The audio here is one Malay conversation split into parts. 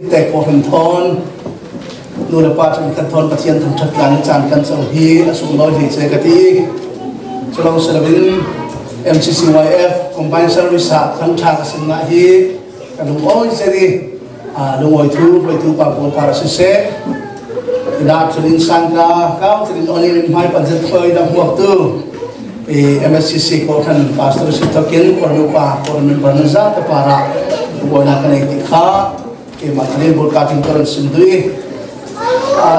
แต่พอหันทอนนูรปาจันกันทอนปะเทียนทำชัดการจานกันเสาฮีสุนน้อยที่เจกตีฉลองเซลวิน MCCYF Combined Service ทั้งทางสิงห์ฮีกันลุงอ้อยเจดีลุงอ้อยทูไปทูปากโบปาราเซดาบสิรินสังกาเขาสิรินอนิรินไม่ปัจจุบันดังหัวตู้MCC ก็ท่านพาสเตอร์สิทธิ์กินคนรู้ป่าคนมีปัญญาแต่ปาระวันนักในที่ข้ามาทะเลบุกการทิ้งตัวสินดุย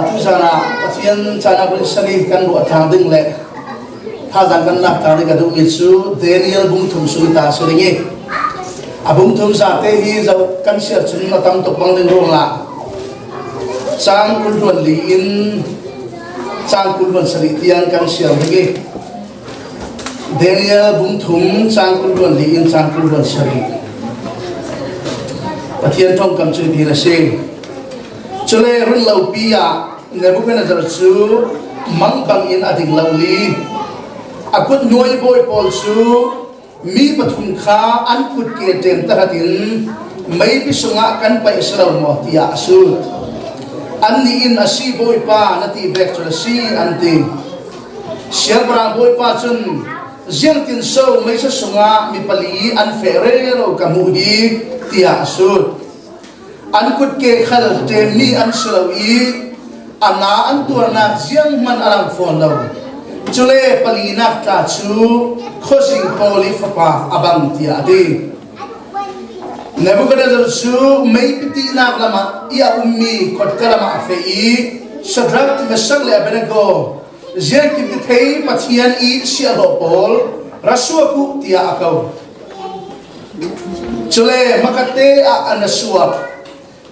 ทุกสาระปะเทียนจานาบริษัทนี้กันรู้ทางดึงเละถ้าจังกันนักทางดึงกันดูมิสูเดนิเอลบุ้งทุ่มสุริตาสุริงี้บุ้งทุ่มสัตย์ที่จะกันเสียชุนมาทำตกบังดึงรงละจางกุลวันลีอินจางกุลวันสริเตียนกันเสียริงี้เดนิเอลบุ้งทุ่มจางกุลวันลีอินจางกุลวันสริปะเทียนท่องคำจุดที่ละเสียจุเลรุ่นเหล่าปีอะในบุคคลนั้นจะสู้มังบังอินอดิ่งเหล่าลีอากุดหน่วยบอยปอลสู้มีปฐุมข้าอันกุดเกตเต็มตระดินไม่พิสงะกันไปสลาวมอติอาสู้อันนี้อินอาชีบอยป้านาทีเวกจุลสีอันตีเสียบราบอยป้าจนเจียงตินโซ่ไม่ใช่สงะมีปลีอันเฟรโรกามูดีที่อาสู้อันกุดเกขลเจมีอันสลาวีอันนาอันตัวนักเจียงมันอลังฟอนเราจุเลปลีนักตาชูโคสิงโพลิฟปาอบังที่อาดีในบุคคลนั้นชูไม่พิธีนักละมาอีอาอุมีกดกระมาเฟอีสตรักที่มาสังเลเบนโกเจียงกิบเทย์ปัทยันอีเสียโลปอลรัสวกุที่อาเขาจุเลมักเตอาอันสวบ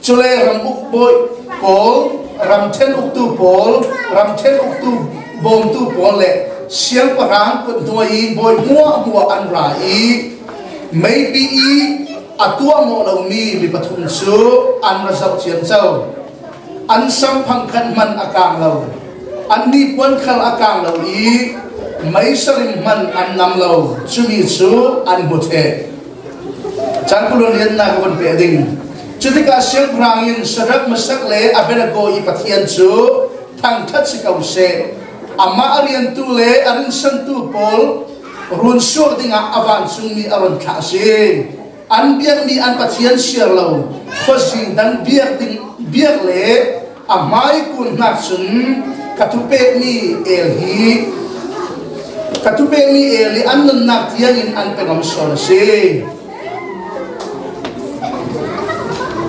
จุเลรัมอุกบอยปอลรัมเทนอุกตูปอลรัมเทนอุกตูบอมตูปอลเล่เสียงปรางคนตัวอีบอยมัวอันไรไม่ปีอีอัตัวโมเรามีปฐุมสูอันรัศเชียนเจ้าอันสัมพังคันมันอากางเราอันนี้ควรขัลอากางเราอีไม่สริมมันอันนำเราชุมิสูอันบุเทจันกุลเรียนนักวันเปดิงจุดที่การเสียงพรางยินสระมาสักเล่อเบนโกอีปัทยันสูทางทัศกาวเซอามาเรียนตุเล่อรินสันตุปอลรุนสูดิ่งอาวันซุมีอรุณข้าเซอันเบียกมีอันปัทยันเชียร์เราขสิดันเบียกดิ่งเบียกเล่อามาอีกุนนักสุนกัตุเปมีเอลฮีกัตุเปมีเอลีอันนั้นนักเทียนินอันเป็นคำสอนเซ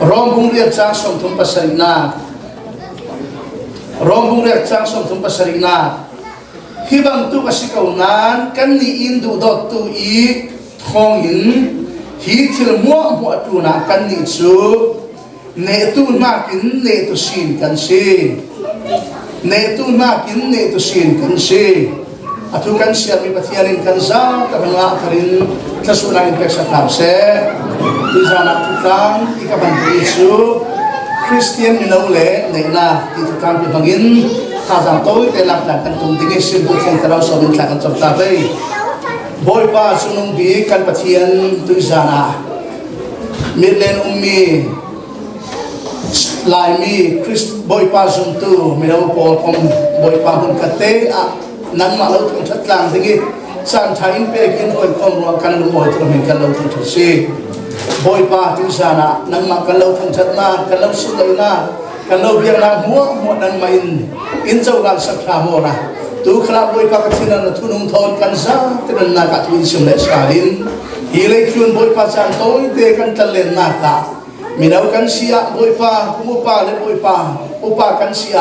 รองบุงเรียกจ้างส่งทุนปัสรินารองบุงเรียกจ้างส่งทุนปัสรินาฮิบังตุกสิกาวนานกันนี่อินดูดอตุอีทองอินฮิทิลมัวตุนากันนี่จูเนตุนากินเนตุสินกันเซเนตุนากินเนตุสินกันเซอธุกันเสียมีปฏิญาณกันซาตะงาทรินทศนาอินเปกสัตามเซดิจานักทุกครั้งที่กับบันทึกสูคริสเตียนมินาเลในนาที่ทุกครั้งที่บังอินข้าจังโต้แต่หลักหลักกันตรงที่สิ่งที่เราเราสอนหลักกันจบตาไปบ่อยป้าสุนงบีกันปฏิญาณตุจานามิเลนมีลายมีคริสบ่อยป้าสุนตูมินาปอลคมบ่อยป้าหุ่นกเตะนั่งมาเราถึงชัดกลางที่สันทายเปกินบ่อยคมว่ากันบ่อยตรงนี้กันเราถึงชัดซีบ่อยป้าที่สานะนั่งมากันเราทั้งชัดนากันเราสุดเลยนะกันเราเบียงนาหัวนั่นมาอินเจ้าการสักคราโมนะตัวคราบ่อยป้ากันที่นั่นทุนงทอนกันซะที่นั่นนักทุนสมเด็จสาลินฮีเล็กชวนบ่อยป้าจันโต้เตะกันตะเล่นนักตามีเรากันเสียบ่อยป้าผู้ป้าและบ่อยป้าอุปากันเสีย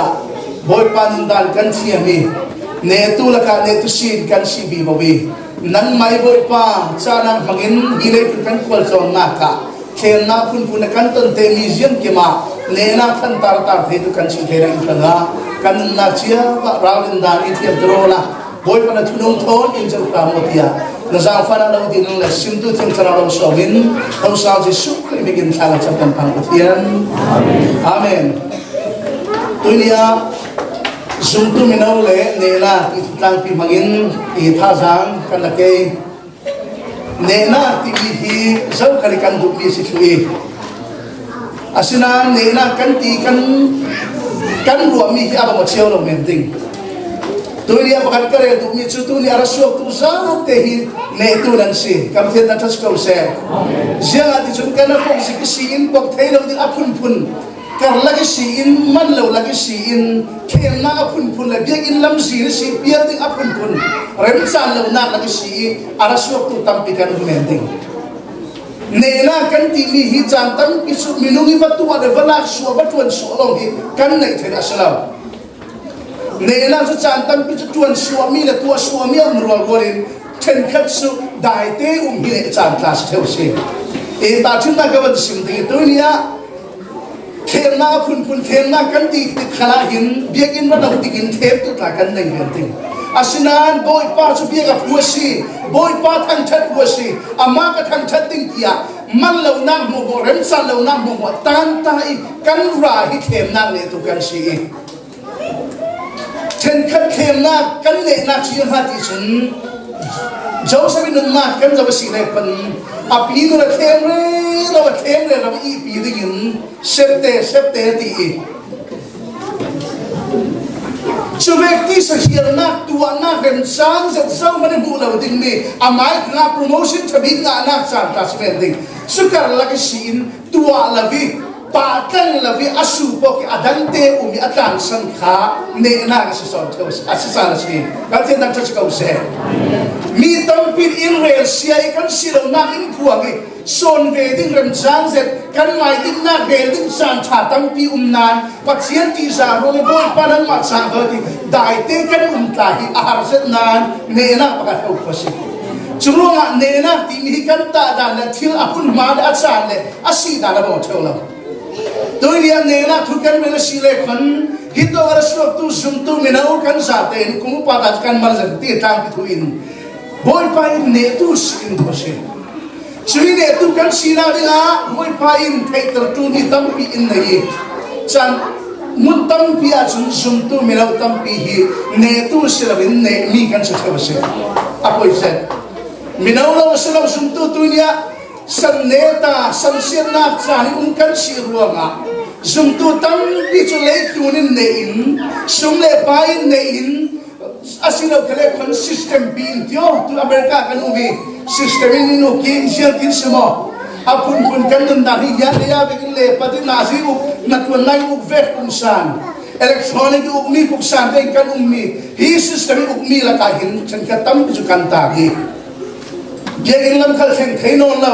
บ่อยป้านินดานกันเสียมีเนตุละกันเนตุสินกันสิบีบบีนั่งไม่บ่อยป้าจานังมังอินฮีเล็กกันควรจงนักเขียนนักคุณกันต้นเตมิเซียมเกมาเนนักขันตาตาเทตุกันสิเทระอินทรากันนักเชียว่าราวินดาอินเทียมตโรละบ่อยป้าทุนงทอนอินเจ้าพระโมทียนั่งฟังฟังเราดินนั่งเลยซิมตุเทียมตราเราสวินเราสาวจิสุขเลยมีกินข้าวจับกันพังเทียนอาเมนตัวนี้ซุ่มตุมินาเลเนน่าที่ทุกครั้งที่มังอินที่ท่าจังกันละเกยเนน่าที่มีที่เจ้าคริกันดุมีสิทธิ์ asina nena kan ti kan ruam mi aba mo cheo lo men ting tunia bakat kare tu mi chu tunia rasuk tu sa te hi ne tu nan si kam thian na thas ko se zia ti chun kana ko si in bok thailo di apun pun kar lagi si in man lo lagi si in kem na apun pun la biak in lam si ni si piat ding apun pun rem san lo na lagi si arasuk tu tampi kan men ting nena kan ti mi hi chan tam ki su minungi batu ada valak su batuan su long hi kan nei the asalaw nena su chan tam ki tuan suami la tua suami amrol gorin ten khat su dai te hi ne chan class theu se e ta chin na gawan sim ti dunia khem na phun khem na kan ti khala hin biakin ma dau ti in thep tu ta kan nei hen ting asinan boy pa chu biak a puasi boy pa thang that puasi ama ka thang that ting tia man lo na mo rem san lo na mo tan tai kan ra hi khem na le tu kan si ten khat khem na kan le na chi ha ti chun jo sa bin na kan zo si le pan api no la khem re la i pi ding septe ti so व्यक्ति सहियर ना तुआ ना गंसान से सब मने बुला दिन में अमाय ना प्रमोशन तभी ना ना चाहता से दिन सुकर लगे सीन तुआ लवी पाकन लवी असुपो के अदंते उमी अतान संखा ने ना के सॉन थे असिसान से बाते ना टच को से मी तम pin in rail Siya kan silo na in puangi son wedding ramzan zet kan mai din na wedding san tha tam pi nan pathian ti za ro boy panan ma cha hodi dai te kan ta hi ar zet nan ne na pa ka khosi churunga ne na ti mi kan ta da na thil apun ma da cha le asi da la mo thola dunia ne na thu kan me si le khan hito ar suak tu sum tu me na kan sa te kum pa da kan mal zet ti tang pi thu in boy pa in ne tu sin khosi chui ne tu kan sina ringa boy pa in thai tar tu ni tam pi in nei chan mun tam pi a chun sum tu me lo tam pi hi ne tu silavin ne mi kan sa khawse apoi se mi no lo silav sum tu tunia san neta san sir na chani kan si ruanga sum tu tam pi chu le tunin ne in sum le pa in ne in asino kale kon system bin tio tu america kan umi system in no ki sia tin samo apun kan dun da hi ya begin le pati nasi u natwan nai u vet san electronic u mi puk san te kan umi hi system u mi la ka hin chan ka tam ju kan ta hi ge in lam khal theng theino lo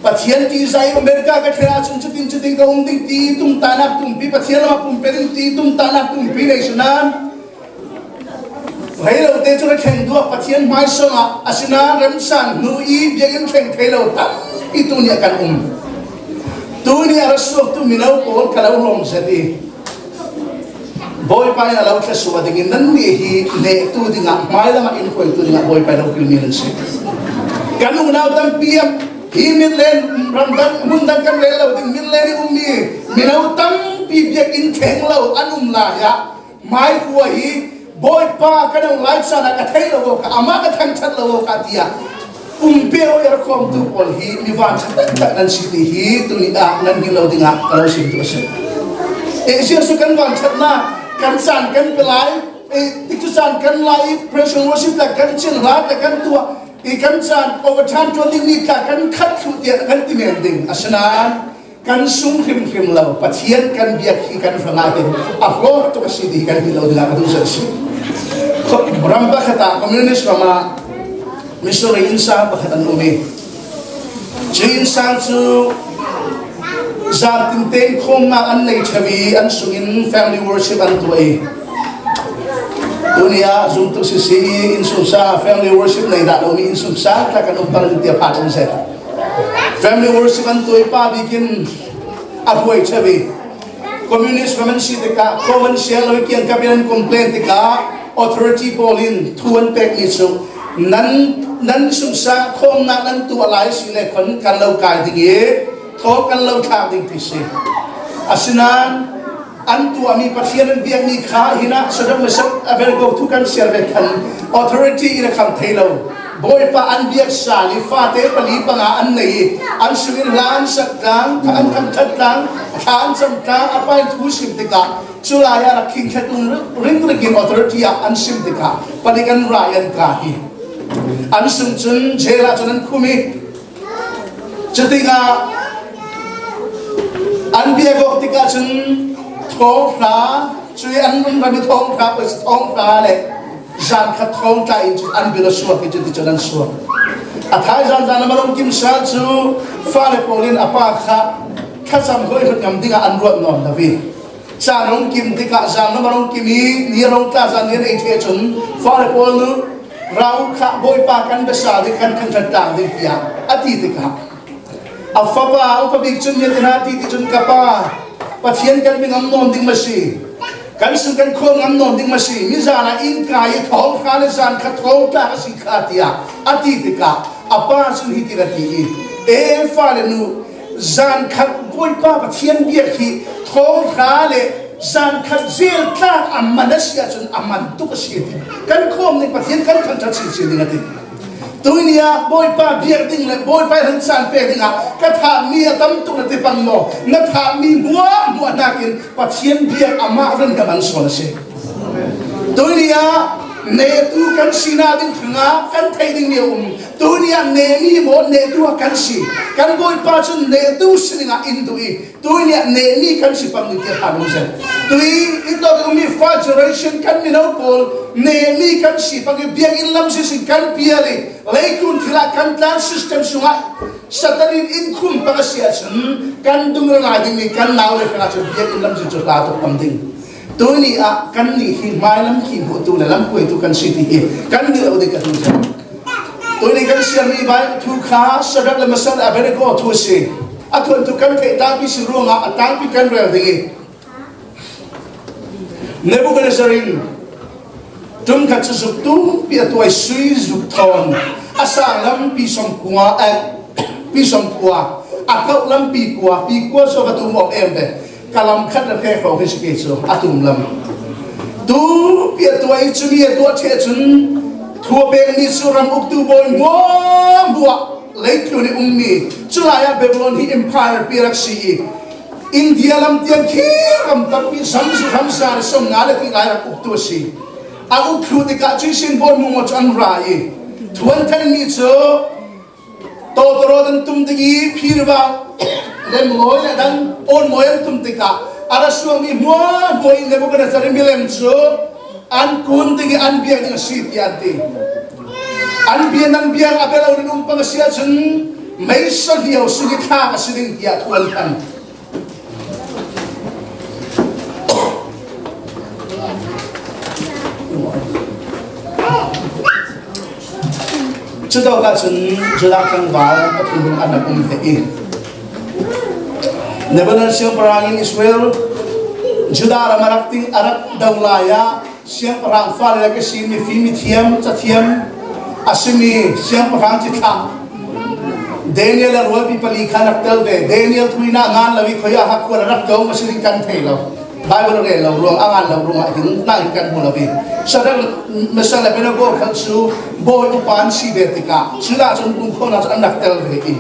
pathian ti zai america ka thera chun chutin ka ding ti tum tanak tum pi pathian ma pum pe ti tum tanak tum pi nei sunan thấy đầu tiên cho nó thành đua phát triển mai sông à asina rem san nui biếng thành thấy đầu tắm itu ni akan tu ni arasuk tu minau pun kalau rom jadi boy pai alau kesuwa dingin nan ni hi ne tu dinga mai lama in ko tu dinga boy pai lau kilmian se kanu nau tam piam hi min len ramdan mundan kan le lau ding min len ummi minau tam pi biak in theng lau anum la ya mai huwa hi boy pa kanang life sana ka thai lo ka ama ka thang chat lo ka tia peo er kom tu pol hi mi van chat nan city hi tu ni da nan gi lo dinga kalau sim tu se e sia su kan van chat na kan san kan pelai e tiktu san kan lai pressure worship la kan chin rat la kan tua e kan san over time to ding ni ka kan khat thu tia kan ti men ding asana kan sung khim lo pathian kan biak hi kan fanga hin a flor to ka city kan hi lo dinga ka du se Berapa kata komunis sama misori insan bahkan umi insan tu zat tinteng kong na an nei chavi an sungin family worship an tuai dunia zum tu sisi insusa family worship nei da umi insusa ta kan upar dia patun set family worship an tuai pa bikin apuai chavi komunis kaman si teka common shell kian kabilan complaint teka authority polin tuan pek ni so nan sumsa khom na nan tu alai si le khon kan lo kai dinge tho kan lo tha ding pi se asinan an tu ami pathian biang ni kha hina sadam mesap aver go tu kan serve kan authority ira kam thailo boy pa an biak sali fate pali pa nga an nei an sungin lan sak lang an kam that lang an sam ta apa tu sim tika sulaya raking khatun ring ring authority an sim tika palikan rayan ka hi an sung chun jela chunan khumi chatinga an biak tika chun Thawngtha chui an mun ra mi Thawngtha pas Thawngtha le zan khat Thawngtha in an bi la suak ki ti chanan suak athai zan zan malong kim sa chu fa le polin apa kha khasam hoi hot ngam dinga an ruat non davi cha rong kim tika zan malong kimi ni rong ta zan ni ei the chun fa le pol nu rau kha boy pa kan be sa de kan kan chat tang de pia ati tika afa pa upa big chun ni na ti ti chun kapa pathian kan mi ngam non ding masi kan sun kan khol ngam non ding masi mi zana in kai Thawngtha le zan kha Thawngtha si khatia ati tika apa sun hi tirati e fa le nu zan khat boy pa pathian bia khi Thawngtha le zan khat zel tla amanasia chun aman tu ka si kan khom ni pathian kan than tha si ding ati tuinia boy pa biar ding le boy pa han san pe ding a ka tha mi tam tu na te pang no na tha mi mua nakin pathian biar ama ran ka man so na se tuinia ne tu kan sina ding khanga kan thai ding ne tuinia ne mi mo ne tu kan si kan boy pa chun ne tu singa indui tuinia ne mi kan si pang ni te ha no se tui ito ko mi fa generation kan mi no pol ne mi kan si pag biang in lam si kan piale laikun thila kan plan system sunga satanin in khum pa sia chun kan dung ra ding ni kan naw le khana chun biang in lam si chu ta to pamding tuni a kan ni hi mai lam ki bu tu le lam koi tu kan si ti kan ni lo de ka tu sa tuni kan sia mi bai thu kha sadak le masal a bere ko thu si a tu kan ke ta bi si ronga a tang bi kan re de Nebuchadnezzar tum khat suk tu pi atoi sui zuk thon asa lam pi som kwa akau lam pi kwa so va tu mo embe kalam khat na khe kho his ke so atum lam tu pi atoi chumi to che chun thua be ni suram uk tu boy mo bua leitu ni ummi chulaya Babylon hi empire pi raksi India lam tiang khi ram tapi sam su tham sa som ngala ki lai ra uk tu si aku kru de ka chi sin boy mo chan rai thuan than ni cho to ro dan tum de gi phir ba le moi la dan on moi tum te ka ara suang ni mo boy ne bo kana sarim bilem cho an kun de gi an bia ni si ti ati an bia abela ur num pa sia chun mai so hiao su gi tha ka siding ti athuan kan Sudah kan sudah kan wal atulung anak umtei. Nebenar siang perang Israel sudah ramarakting Arab daulaya siang perang fal lagi sini fimi tiam catiam asimi siang perang cita. Daniel arwabi palikan aktel be Daniel tuina ngan lawi koya hakku anak kau masih kan thelo. Bible re lo ruang angan lo ruang hin nang kan mo labi sadang masala benago khalsu boy upan si betika sila chun kum khona chan nak tel ve i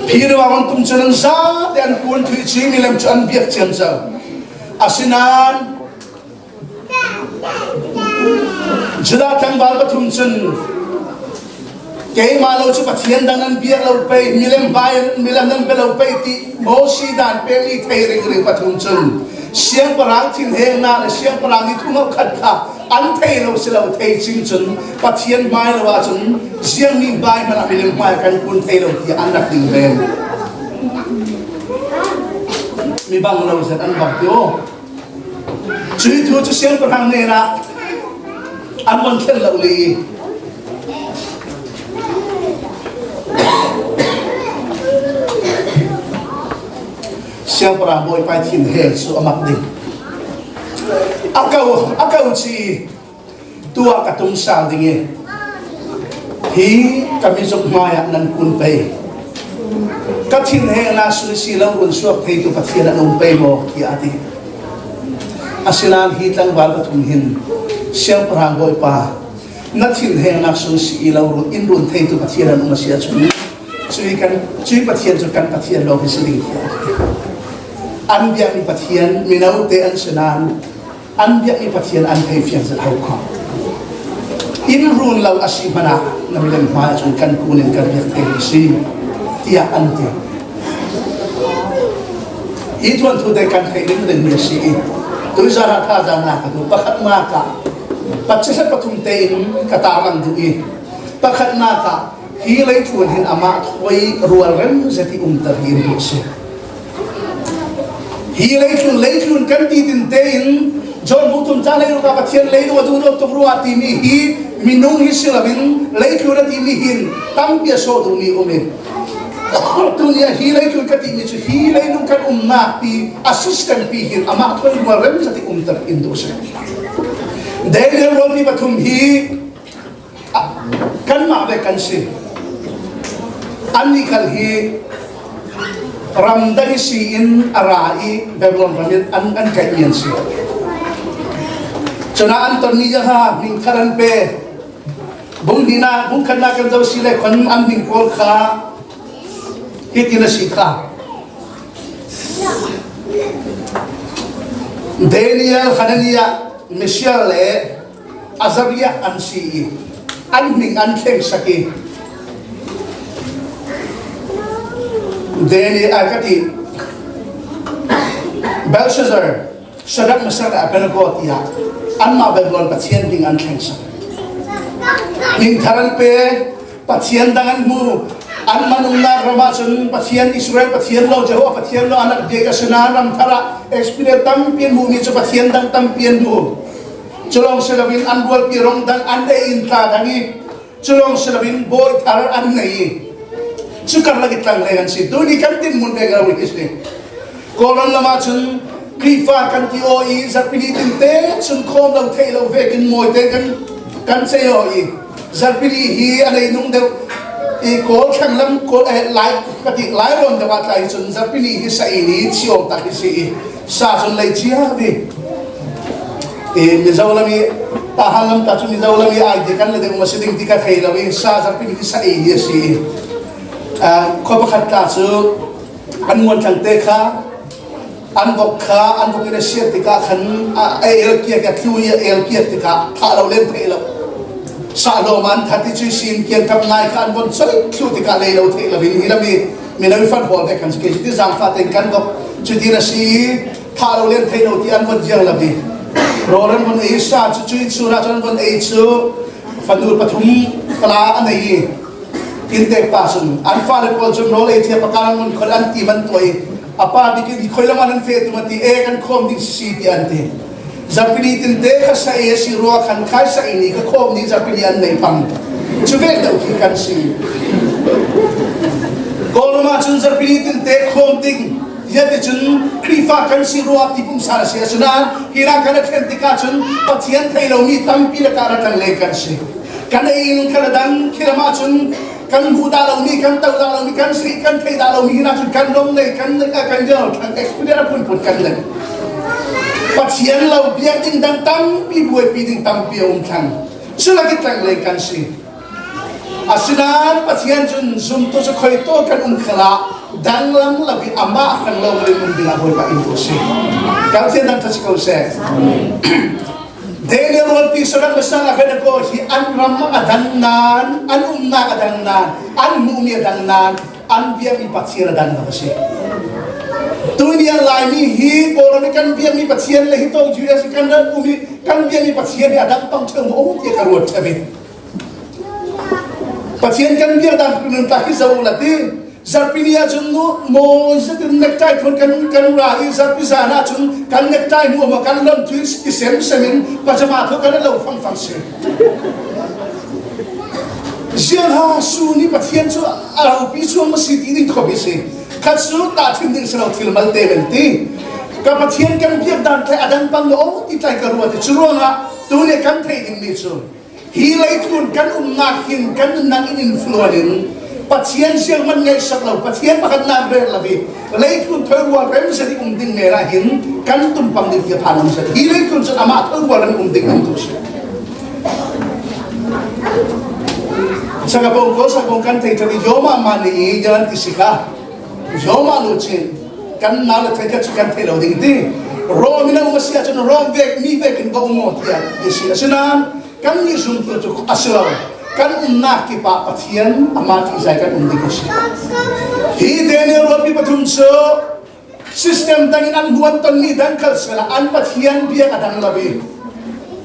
phirwa wan tum chun sa den kun thui chi milam chan biak chem sa asinan jada tang bal pathum chun kay malo chu pathian danan biak lo pe milam bayan milam nan pe lo pe ti mo si dan pe li thei ring ring pathum chun siang parang thin he na siang parang ni thungo khat kha an thei lo silo thei ching chun pathian mai lo wa chun siang ni bai mana milam mai kan kun thei lo ti an rak ding ben mi bang lo set an bak yo chui thu chu siang parang ne na an mon khen lo li siang perang boy pai thin he su amak ding akau chi tua katung sang ding hi kami sok maya nan kun pe ka thin he na su si lo un suak thei tu pathian an pe mo ki ati asinan hi tlang wal pathum hin siang perang boy pa นัดทิ้งแห่งนักสู้สีเราอินรุนเทตุปะเทียนนุมาเสียจุนช่วยกันช่วยปะเทียนจุกันปะเทียนเราพิสิทธิ์อันเบียมีปะเทียนมีนาอุเตอันเสนานอันเบียมีปะเทียนอันเทฟียนจะเท่าข้าอินรุนเราอาศิพนานั่นเป็นมาจุกันกูนินกันเบียเทฟีที่อันเดียอีทวนทุเดกันเทลินเดนเมียสีตัวจาราท่าจานาดูประคัตมากะปัจจัยปฐุมเตนกตารังดูอีประคัตมากะฮีเลยชวนเห็นอามาถอยรัวเร่งเจติตะฮีนดูเสียฮีเลยชวนกันตีตินเตนจนบุตุมจ้าเลยรู้กับเทียนเลยรู้ว่าดูดตัวรัวตีมีฮีมีนุ่งฮิสิลาวินเลยชวนตีมีหินตั้งเปียโซดูมีอุมิตัวนี้ฮีเลยชวนกันตีมีจูฮีเลยนุ่งกันนาปีแอสซิสแตนต์ปีหินอามาถอยรัวเร่งเจติตะฮีนดูเสียเดี๋ยวเรามีปฐุมฮีกันมาเวกันสิอันนี้คัลฮีรำได้สิอินอาราอีแบบลอนรำยันอันไก่เมียนสิจนอันตอนนี้จะฮะมิงคารันเปบุ้งดีนาบุ้งขันนากันเจ้าสิเลยคนอันมิงโกลขาฮิตินสิขาเดนิเอลขันนียมิเชลเล่อาซาบิยาอันซีอันมิงอันเข่งสักีเดนิอากาติเบลชาซาร์สดับมาสักอัปเปนโกติยาอันมาเบลอนปัจเจียนมิงอันเข่งสักมิงทารันเปปัจเจียนดังอันมูอันมานุนารามาชนปัจเจียนอิสราเอลปัจเจียนโลเจโฮปัจเจียนโลอันนักเดียกสนานรำธาระเอ็กซ์เพรียตั้มเปียนมูมีจุปัจเจียนดังตั้มเปียนมูจุลองเซลวินอันบัวปีรองดังอันเดอินตาดังอีจุลองเซลวินบอยทาร์อันไหนสุขันลกิตังเลกันสิตัวนี้กันตินมุนเดกเราวิกิสเนี่ยก่อนละมาชุนครีฟ้ากันที่โออีจับปีนี้ตินเตะชุนโคมเราเทเราเวกินมวยเตะกันเซโออีจับปีนี้ฮีอะไรนุ่งเดียวอีโกลขังลำโกลไลฟ์ปฏิไลฟ์รอนเดวัดไลชุนจับปีนี้ฮีใส่นี้ชิโอตักฮิซีซาชุนเลยจีฮาบีมิจาวลามีตาหังลำตาชุนมิจาวลามีไอเดียกันเลยเดี๋ยวมาสิดิ้งที่กันใครเรามีซาจับปีนี้ฮีใส่นี้สิข้อประคัตตาสูอันมวนจังเตะอันบอกขาอันบอกอินเดียติกาขันเอลเกียกับคิวเอลเกียติกาถ้าเราเล่นเทเราซาโลมันทัดที่ชื่อซีนเกียนกับนายขันบนช่วยคิวติกาเลยเราเทเราวินฮีเรามีนักวิฟันบอลแต่กันสเกจที่จางฟาเต็งกันก็จุดที่เราซีถ้าเราเล่นเทเราที่อันบนเจียงเราวิโรลันบนเอซ่าจุดสุราจันบนเอซูฟันดูปฐุมปลาอันไหนอินเตกปัสน์อันฟ้าเลปอลจุนโรเลเทียปการมันคนอันตีมันตัวอาป้าดิคิดคอยละมันเฟตุมันตีกันคอมดิซีตีอันตีจับปีนี้ตินเตะข้าใส่สิรัวขันข้าใส่นี่ก็คอมนี่จับปีนี้อันไหนพังช่วยเดาที่กันสิกอลมาจุนจับปีนี้ตินเตะคอมดิ้งยัดจุนครีฟ้ากันสิรัวที่ปุ่มสารเสียสุนันฮีรักกันเข็นติกาจุนปัจเจียนไทยเรามีตั้งปีละการกันเลยกันสิกันเองกันดังคิดมาจุนกันบูดาเรามีกันเตาดาเรามีกันสรีกันเทดาเรามีนะจุดกันลงเลยกันกันเยอะกันเอ็กซ์เพรียร์พูดกันเลยปัจเจียนเราเบียดดิ้งดังตั้มปีบวยปีดิ้งตั้มปีองค์ทังสุนัขกันเลยกันสิอาศินานปัจเจียนจนซุ่มตัวจะคอยโตกันขลาดังลำลับอามากันเราเลยมุ่งดีละบวยไปอินโดสิการเทียนดังทัศน์เขาเสียเดนิเอลวันที่สุดนั้นสั่งให้นักโกฮีอันรำมาดังนานอันนักดังนานอันมุมีดังนานอันเบียมีปัจเจียนดังนั้นสิตัวนี้ลายมีฮีโบราณกันเบียมีปัจเจียนเลยฮิตโตจูเอสกันนั้นมุมีกันเบียมีปัจเจียนเนี่ยดังต้องเชิงโอ้ยกระโดดเฉยปัจเจียนกันเบียดังเป็นตาคิดเอาละที่Zarpinia junno mo zatin necktie thon kan ra I zarpisana chun kan necktie mo ma kan lon twist isem semin pajama tho kan lo fang se jian ha su ni pathian chu a pi chu ma si ti ni khobi se khat su ta thin ding selo thil mal te ben ti ka pathian kan biak dan thai adan pang lo ti tai ka ruwa ti churonga tu ne kan thai ding ni chu hi lai thun kan nak hin kan nang in influence pathian siang man ngai sak lo pathian pakat na ber lavi lei kun thoi wa rem se di ding mera hin kan tum pam ni ki phanam se hi lei kun cha ama thoi wa ran ding tu se Sagapong ko sa kung kan taytari yoma mani yan tisika yoma luchin kan nalat kaya kan taylaw dingti ro mina umasya chun ro vek mi vek in go mo tiya isi asinan kan ni sum tu asiraw kan unna ki pa pathian amati sai kan undi ko si hi dene ro pi pathum so system tangin an buan ton ni dan kal sala an pathian bia kadang labi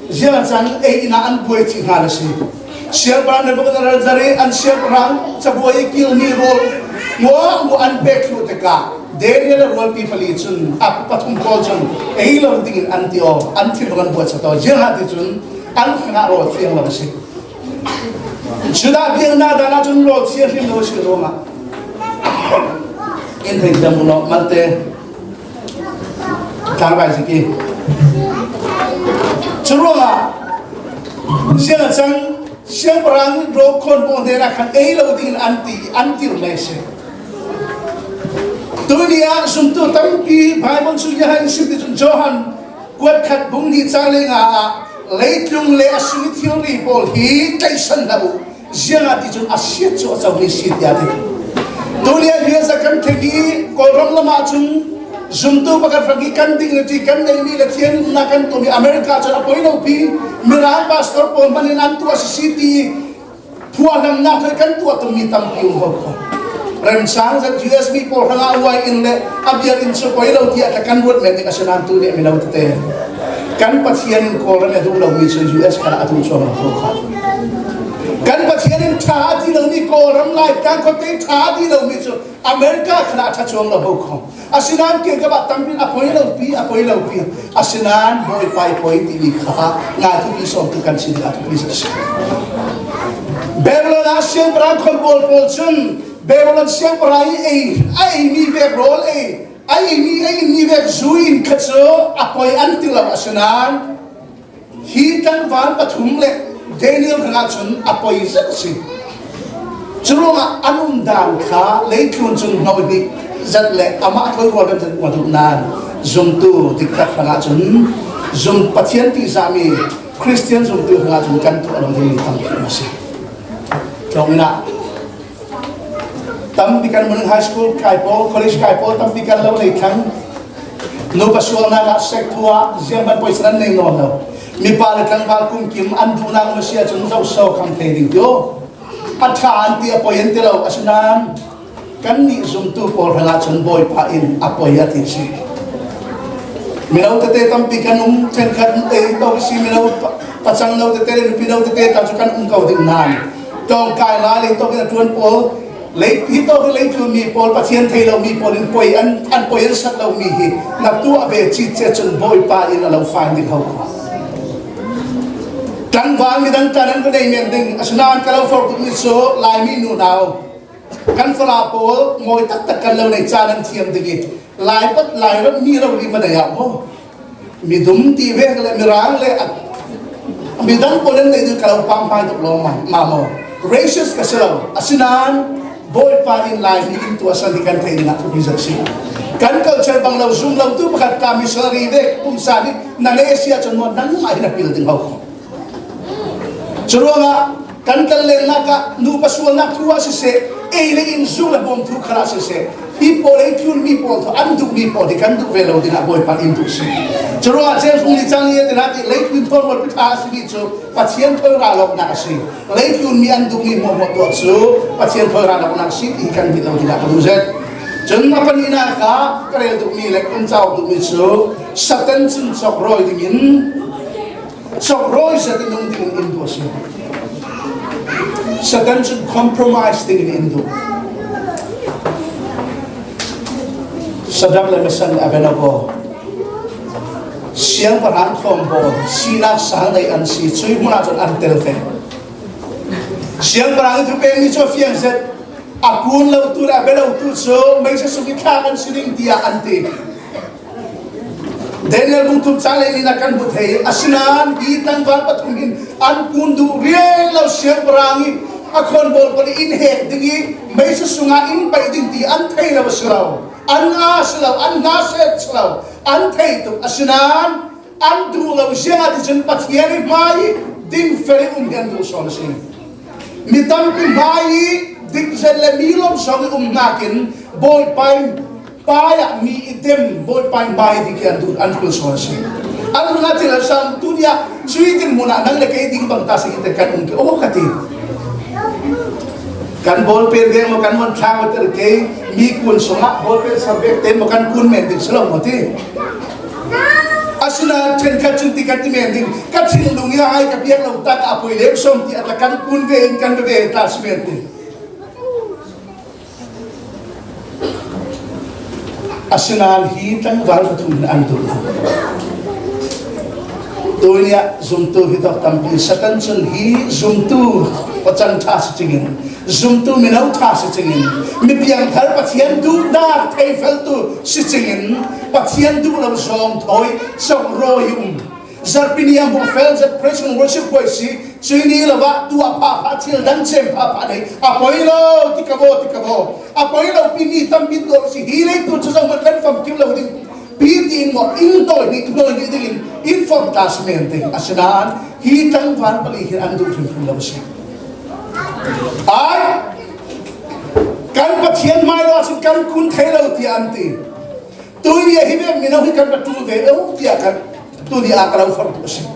jia chang e ina an boi chi hala si siap perang dan bukan dari an siap perang sebuah kill ni role mo an back to the car Daniel role people itun apa patung koljon lo tingin anti bukan buat satu jangan itun an kena role yang lalu sih sudah biar nada natun role siap yang lalu sih Roma ini kita mula mate kabar sih Roma siapa cang siang perang rokon pondera kan lo din anti rumese dunia sumtu tampi Bible sunya han sibdi Johan kuat kat bungi chale nga leitung le asuni theory bol hi taisan labu siang ati jun asyat chu achawni sidyate dunia biasa kan thegi kolram lama chun sumtu pakat fragi kan ding ti kan nei mi lathian na kan to mi America chana poino pi mirang pastor po manin tu city puanam na kan tu to mi tam pi ho ko rem sang sa USB po hanga wai in le abiar in so poino ti at kan wot me ka sanan tu ni mi law te kan pathian in ko ran adu law mi so US kala atu so ho kha kan pathian in tha di law mi ko ram lai kan ko te tha di law mi so America kala tha chong la ho kha asinan ke ka ba tampin apoy law pi asinan boy pai ti kha nga tu pi so tu kan sin la tu pi sa Babylon asyang perang kon bol polsun Babylon syang perai ai mi ve rol ai mi ve zuin khatso apoy antil la asinan hi kan van pathum le Daniel kana chun apoy zaksi churunga anum dan kha leitlun chun nobi zat le ama thoi ro dan wadu nan zum tu dikta khana chun zum pathian ti zami Christian zum tu khana chun kan tu alo ni tam masi tongina tam bikan mun high school kaipo college kaipo tam bikan lo nei thang no paswal na la sektua ziamban poisran nei no no mi pala tang bal kum kim andu na masia chun zau so kham thei ding yo atha anti apoyen te lo asnan kan ni zum tu por hala chun boy pa in apoya ti si minaw te tam pikan chen kan to si minaw pachang no te le pinaw te ta kan kau ding nan tong kai la le to ka tuan pol le hi to le tu mi pol pathian thei lo mi pol in poi an poi an sat lo mi hi na tu ave chi che chun boy pa in lo fa ni ho kan wang mi dan tanan ko dei men ding asnan ka lo for mi so lai mi nu naw kan fala pol moi tak kan lo nei chanan thiam ding lai pat lai ro mi ro ri ba da ya mo mi dum ti ve le mi rang le mi dan polen nei du ka lo pam pai to lo ma mo racist ka selo asinan boy pa in lai mi into asan di kan thei na to bizaksi kan culture bang lo zoom lo tu pakat ka missionary ve kum sani na lesia chon mo nan mai na building ho Churunga kan kalle naka nu paswal na tuwa se ele in zula bom tu khara se people e tun mi pol to andu mi pol de kan du velo dina boy pa into se Churunga James ung ni chang ye dina ti late win ton mo pitha si cho patient thoi ra lok na si late yun mi andu mi mo to so patient thoi ra lok na si i kan bi lo dina ko zet chun na panina ka karel du mi lek kun chau du mi so satan chun sok roi dingin sok roi sa tinung ding Indo siya. Satan should compromise ding in Indo. Sadam le mesan abenabo. Siyang parang kombo, sina sanay an si chui muna chon an telfe. Siyang parang itu pe mi cho fiang set akun lau tu la belau tu so may sa sumikakan sining dia ante. Daniel bungtum chale ni nakan buthei asinan hitang ban patungin an kundu riel lo siang perangi akon bol poli in he dingi mai su sunga in pai ding ti an thei la basrau an aslau an naset slau an thei tu asinan an du lo sia ti chen pathiani mai ding feri hian du son sin mitam kumbai dik zelle milom song nakin boy paya mi idem boy bai dikian tu anul sosi anu ngati la sam tunia suitin muna nang le kay ding bang tasi kita kan unki oh kati kan bol per ge mo kan mon thang ter ke mi kun songa bol per sabek te mo kan kun men dik selom moti asuna ten kacung tikat mending kacing lungi ai ka piak lo tak apoi le som ti atakan kun ve kan be tas mending asinal hi tang wal thun an tu toya zum tu hi tok tam pi satan chun hi zum tu pachan tha singin zum tu minau tha singin mi piang thar pathian du na thai fel tu singin pathian du lo som thoi som roi zarpinia bo fel that praise and worship voice chini lawa tu apa thil dan chem apa dai apoilo tikabo apoilo pini tam bin do si hile tu chang makan fam kim lo ding pin mo into ni ding infortasment asanan hi tang van pali hi andu thim lo si ai kan pathian mai lo asin kan kun thailo ti anti tu ye hi be minau hi kan patu ve o ti akan tu dia kalau fardu sih.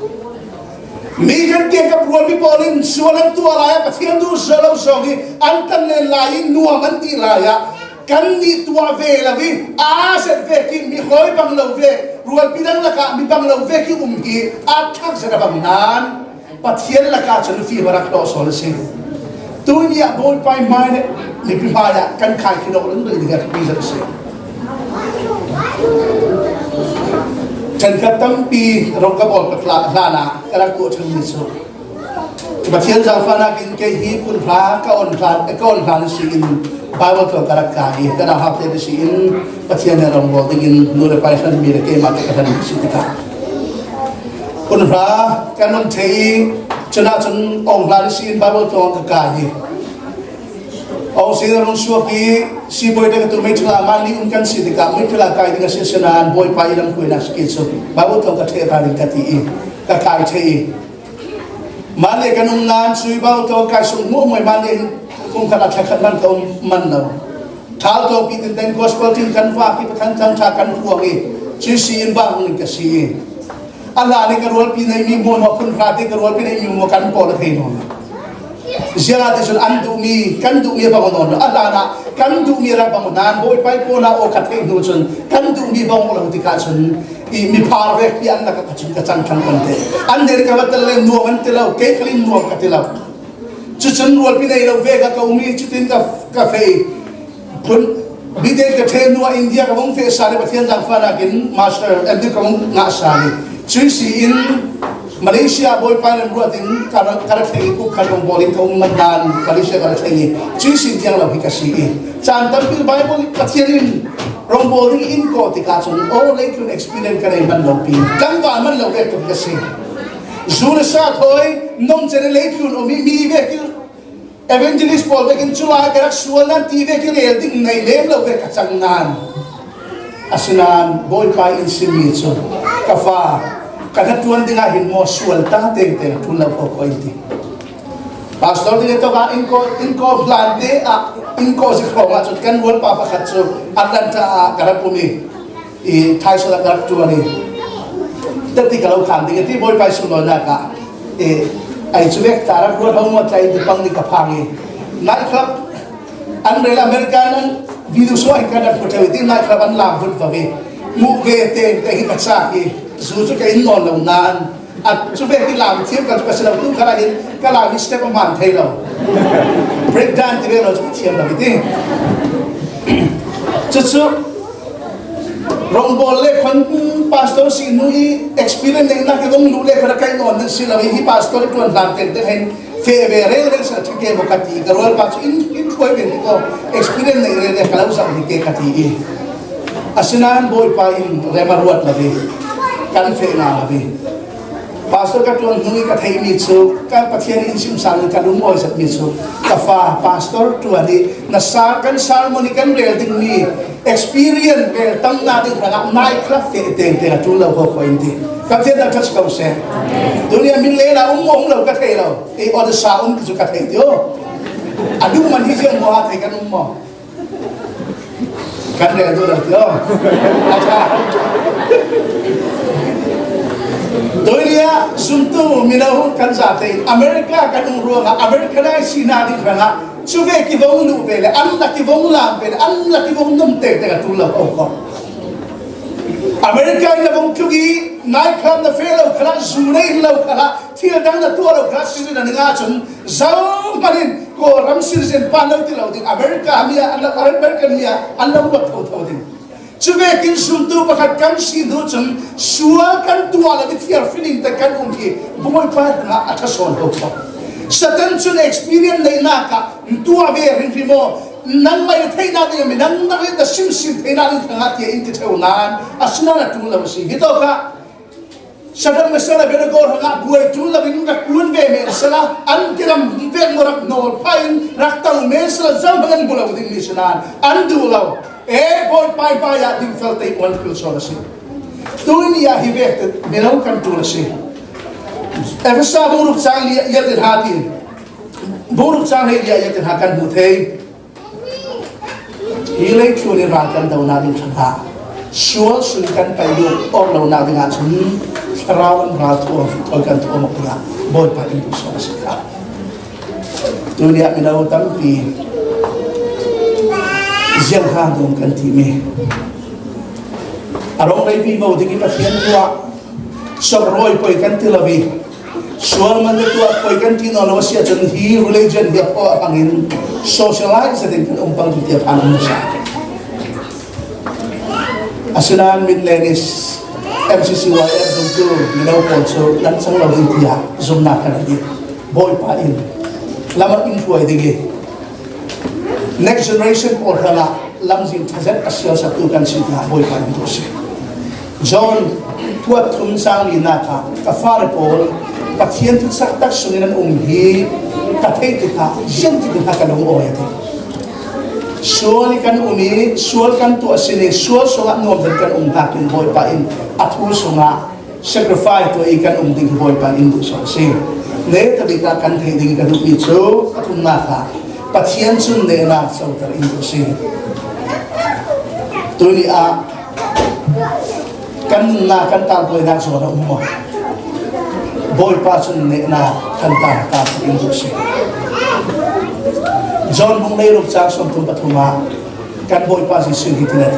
Mikan dia kaprual di polin sualan tu alaya pathian tu selalu songi antan lain nuam anti laya kan ni tua ve lavi aset ve ki mi khoi bang lo ve rual pidang laka mi bang lo ve ki umhi athak sera bangnan pathian laka chanu fi barak to sol sih. Tu dia boy pai mai ni pihaya kan khai ki do lu dia pi sih. Chen katam pi rongka bol lana karak ko chen miso pathian zafana kin ke hi kun hla ka on hla si in bible to karak ka hi kana hapte si in pathian rong bol dingin nur paisan mi ke ma ka tan si ta kun hla kanon thei chana chun ong hla si in bible to ka hi au sila rong suaki si boy de tu mai thla mali kan si de ka mai thla kai de si sanan boy pa ilam ko na ski so babu to ka the ta ring ka ti ka kai the mali kanung nan sui babu to ka sung mo moi mali kung kana thakhan man ko man no thal to pi ten gospel tin kan wa ki pathan chang tha kan hu ngi chi si in ba ng ka si ala ni ka rol pi nei mi mo no kun fa te ka rol pi nei mi mo kan po la thei no Zia de sun andu mi kan du mi bangon adana kan du mi ra bangonan boy pai ko na o khathei nu chun kan du mi bang lo tika chun I mi phar ve pi an na ka chun ka chan kan te an der ka batal le nu man te lo ke khlin nu ka te lo chu chun rol pi nei lo ve ka ko mi chu tin ka fe pun bi de ka the nu India ka bong fe sa le pathian jang fa na kin master and ka bong nga sa ni chu si in Malaysia boy panen buatin karak thei ku khalong bolin ka umman Malaysia karak thei chi sin tiang la hikasi chan tam pi bible pathianin rong bolin in ko ti ka chun o le kun experience kanai man lo pi kan wa man lo ve to hikasi zura sa thoi nom chen le kun o mi ve ki evangelist paul ve kin chula karak sualan ti ve ki le ding nei lem lo ve ka chang nan asinan boy pa in simi chu kafa kada tuan dinga hin mo sualta te thula ko koiti pastor dinga to ka inko plante inko si ko ma chut kan wol pa pa khatso atlanta karapumi I thai sala kar tuani tati kalau khan dinga ti boy pai suno na ka ai chuek tarak ro hau mo tai de pang ni ka phangi night club Andrela American video so ai kada photo ti night club an lam phut va ve mu ve te hi ka cha ki Susu kain non lo nan at sube ki lam thiam ka sala tu kala hin kala mi step man thai lo break down ti ve lo thiam la ti chu rong bol le khon pastor si nu I experience nei na ke dong lu le khara kai non si la hi pastor tu an lam te hen fe ve re sa ti ke bo ka ti ka rol pa in khoi ben ko experience nei re kala sa ni ke ka ti asinan boy pa in remaruat la ve kan fe na lavi pastor ka tuan nungi ka thai mi chu ka pathian in sim sang ka lum oi sat mi chu ka fa pastor tuan ni na sa kan ceremony kan rel ding mi experience rel tam na ding ra nai club te te te tu lo ho ko inti ka te da touch ka se dunia min le la lo ka thai lo e o da sa chu ka thai dio adu man hi je mo ha thai kan mo kan rel do da dio acha dunia sumtu minahu kan zate Amerika kan ruanga Amerika na sina di ranga suve ki vong lu vele an la ki vong la vele an la ki vong num te ka tu la ko Amerika na vong chugi nai kham na felo khala zune lo khala thil dang na tu lo khala sin na nga chun zam panin ko ram sir sen pa lo ti lo ding Amerika mia an la Amerika mia an lo ba tho ding Cuba kin suntu pakat kan sidu cun sual kan tua lagi tiar feeling tekan umki boy pa na atason hokpo satan cun experience nei naka tua be rinrimo nang mai thai na de mi nang na da sim sim thai na ni thanga ti in ti theunan asna na tu la si hito ka sadam mesala be go hanga buai tu la bin ka kun ve me sala an kiram ve morak no pain rakta me sala zamban bula udin ni sanan an du law boy pai pai ya ding fel te one feel so si tuin ya hi ve me no kan tu la si ever sa buruk sang li ya den hati buruk sang he ya den hakan bu thei hi le chu ni ra kan dau na ding thanga sure sun kan pai lu or lo na ding a chun rawan ra tu oi kan tu mo ya boy pai in so si ka dunia me no tam pi ziang ha dong kan ti me arong dai vi mo ding pathian tua som roi poi kan ti lavi sual man tua poi kan ti no lo sia chen hi religion dia po angin socialize ding kan umpang ti anam sa asinan min lenis MCCYF dong tu minau pon so dan sang lo dia zum na kan di boy pa in lama influence ding next generation or hala lamzin thazat asya satu kan sita boy pa in dose John tuat thum sang ni na ka far pol pathian tu sak tak sunginan hi ka thei tu ka jen ti ka ka long oya ti sual kan sual kan tu asine sual songa nom dan kan ta kin boy pa in athu songa sacrifice to ikan ding boy pa in so se ne ta bi ka kan thei ding ka du pi chu athum na ka pathian chun ne na so tar in si tuni a kan na kan ta boy na so na mo boy pa chun ne na kan ta in si John mong nay ruk cha som tum pathuma kan boy pa si sin hitinati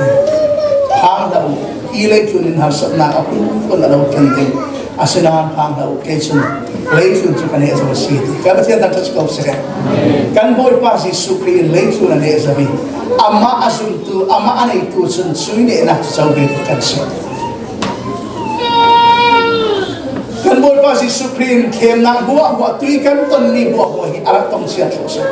hang da ilai chunin har sat na apun ko na lo kan ding asinan hang da ke chun lei chun chu kan e so si ka ba thian ta touch ko se kan boy pa si sukri lei chun na e sa bi amma asum tu amma anai tu chun sui ne na chau be kan se kan boy pa si sukri kem na buah tui kan ton ni buah hi arak tong sia tho se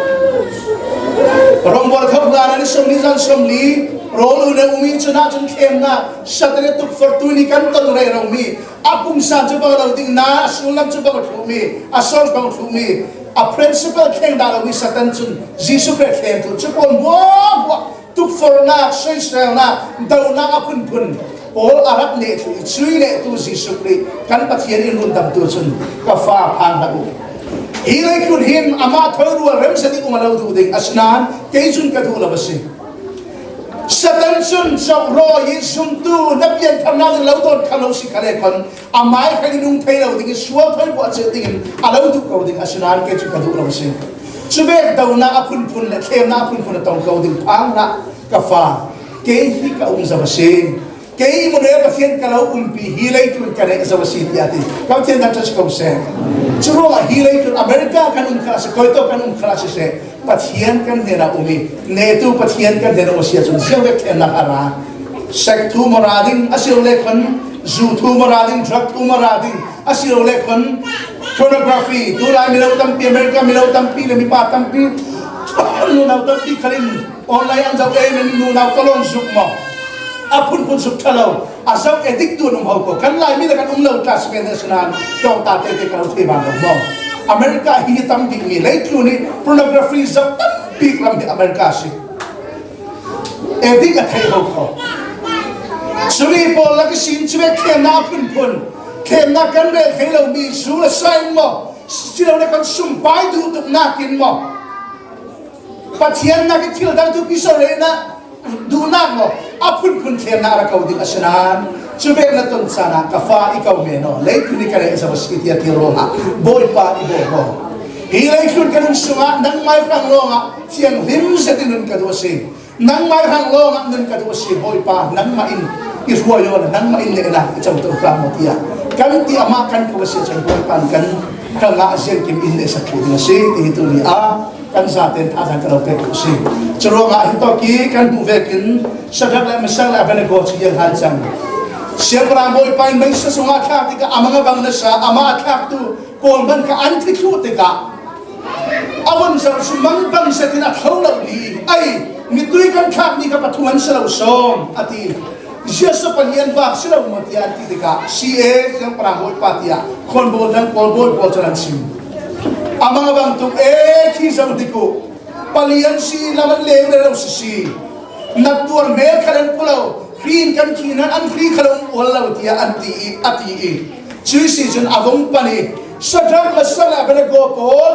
Rombor thap na ni som ni jan som li rolu ne umi chuna chun kem na satre tuk fortuni kan ton re romi apung san chu ba lo ding na sulam chu ba thu mi asol ba thu mi a principal king da wi satan chun jisu kre kem tu chu kon bo tuk for na sei sel na dau na apun pun all arab ne tu chui ne tu jisu kre kan pathian in run dam tu chun ka fa phang da u Ilai kun him ama thoru rem sadi umalo du ding asnan keijun ka du labasi satan sun sok ro yisum tu napian thamna lo don khalo si khale kon amai khani nung thai lo ding suwa thoi bo che ding alo du ko ding asnan ke chu ka du labasi chube dauna apun pun le khem na apun pun tong ko ding ang na ka fa ke hi ka zabasi kei mo ne pathian ka lo umpi hilai tu ka ne zabasi tiati ka thian da touch ko se churo hilai tu America kan khala se koito kan khala se pathian kan dena umi ne tu pathian kan dena osia chun selek en na ara sek tu morading asil le kon zu tu morading drug tu morading asil le kon pornography tu lai mi lo tampi America mi lo tampi le mi pa tampi nu na tampi khalin online an jaw e mi nu na tolong zuk mo apun pun sub thalo azam edik tu num hau ko kan lai mi la kan umlo classmate national Thawngtha te kan the ba mo America hi tam ding mi lai tu ni pornography zap big ram di America si edik a thai hau ko suri pol la ki sin chwe khena pun khena kan re khelo mi su la sai mo silo na kan sum pai du tu na kin mo pathian na ki thil dang tu ki so re na du na mo apun khena ra kau di asanan chube na ton sana ka fa ikaw me no lei tu ni kare sa baskiti at ronga boy pa ibo ho hilai kun kan sunga nang mai rang longa siang him sa tinun ka do si nang mai rang longa nun ka do si boy pa nang ma in iswa yo nang ma in le na cham to pra mo tia kan ti ama kan ko si chan boy pan kan kanga asian kim in le sa ku na si ti tu ni a kan sa ten tha san ka lo pe ku si chro nga hi to ki kan bu ve kin sa dak la masal a ben ko chi yan han chang siapa boy pan mai sa sunga thak ti ka amanga bang na sa ama thak tu ko ban ka an thi thu ti ka awan sa sumang bang sa tin at holo ni ai mi tui kan thak ni ka pathuan sa lo som ati siya sa palian ba sila umatian ti ka si yang pramoy patia kon bol dan pol charan sim amanga bang tu ki sa ko palian si laman le lo si natuar me khalan pulau green kan kinan an free khalong wala tia anti ati chui season avong pani sadang masala bena go pol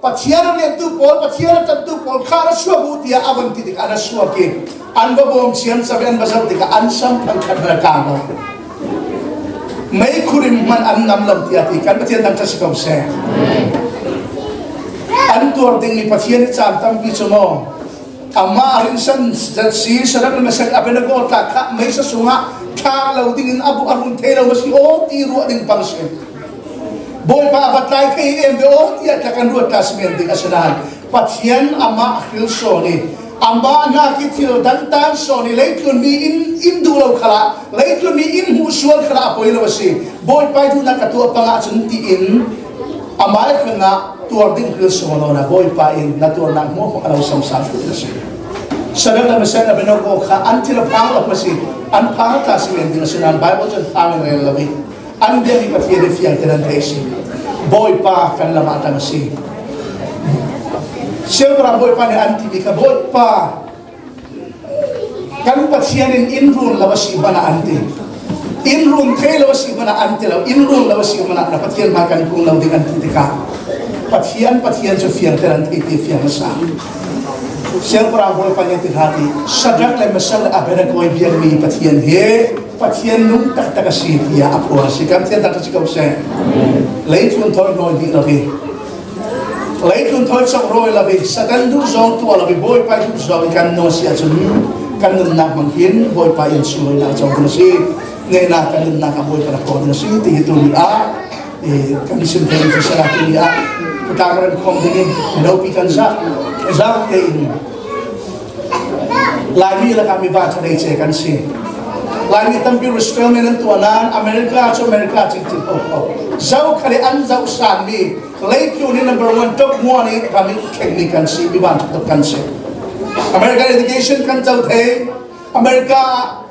pathian le tu pol pathian tu pol khara swabu tia avang ti ka ana swake an babom sian saben basau ti ka an sam thang khadra ka no mai khurim man an nam lam tia ti kan pathian tang tasikau se an tur ding ni pathian cham tam bi chomo ama arinsan si sadang masak abena go ta ka mai sa sunga tha lo ding in abu arun thelo masi o ti ru ding pangse boy pa abatlay kay em o ti at kan ru ta smen ding asanan pathian ama khil so ni ama na ki thil dan tan so ni leitun mi in dulo khala leitun mi in musual khala poi lo si boy pa du na ka tu pa nga chun ti in ama khanga tuar ding khil so no na boy pa in na tuar na mo ko alaw sam sa si sadang na masana beno ko kha antil phang lo masi an phang ta si men ding sinan bible jan thang re lawi an de ni pathian de fiang tenan thesi boy pa kan la mata masi siapa boy pa ni anti di ka boy pa kan pathian in run la wasi bana anti in run kay la wasi bana anti la in run la wasi bana na pathian makan kung law ding anti ka pathian so fiang tenan thei fiang sa siapa boy pa ni ti hati sadak la masal abena ko biar mi pathian he pathian nung tak takasi dia apa si kam tian tak sikau se leit fun thoi no di lawi leit fun thoi sok roi lawi sadan du zong tu lawi boy pa du zong kan no sia chun kan nak mangkin boy pa in sui na chong ko si ne na kan na ka boy pa ko na si ti tu ni a kan sim te ni sa ti ni a putamaran khom ding no pi kan sa za te in lagi la kami ba chadai che kan si lagi tampil Australia dan tuanan Amerika cincin jauh kali an jauh sami late ni number 1 top 1 ni kami teknikan si biban kan si Amerika education kan jauh the Amerika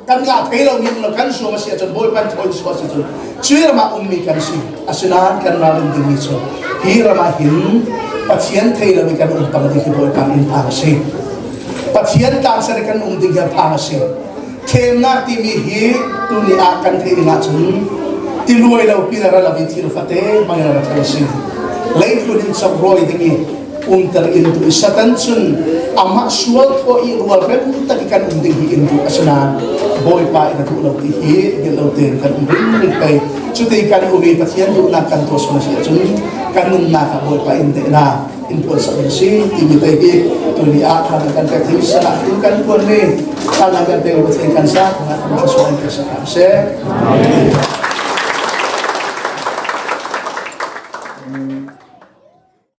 kan nggak thelo ni lo kan so masih aja boy pan thoi so so cira ma ummi kan si asinan kan ramen ding so hira ma hin patient thelo ni kan umpang di boy pan in si patient cancer kan ding ya si Kemnak ti mi hi tu ni akan the ina chun ti luai lau pinara la viti lu fate mangara thasin lei tu din sab roi dingi ter into satan chun ama sual tho I rual rem takikan ding hi into asana boy pa ina tu lau ti hi gelo ten kan ring pai chu te kan umi pathian du na kan tos ma sia chun kan na ka boy pa inte na info sa si ti mi tai hi tu ni akan kan ka ti sa kan pon ni kana kan te ko kan sa na masuan ka sa se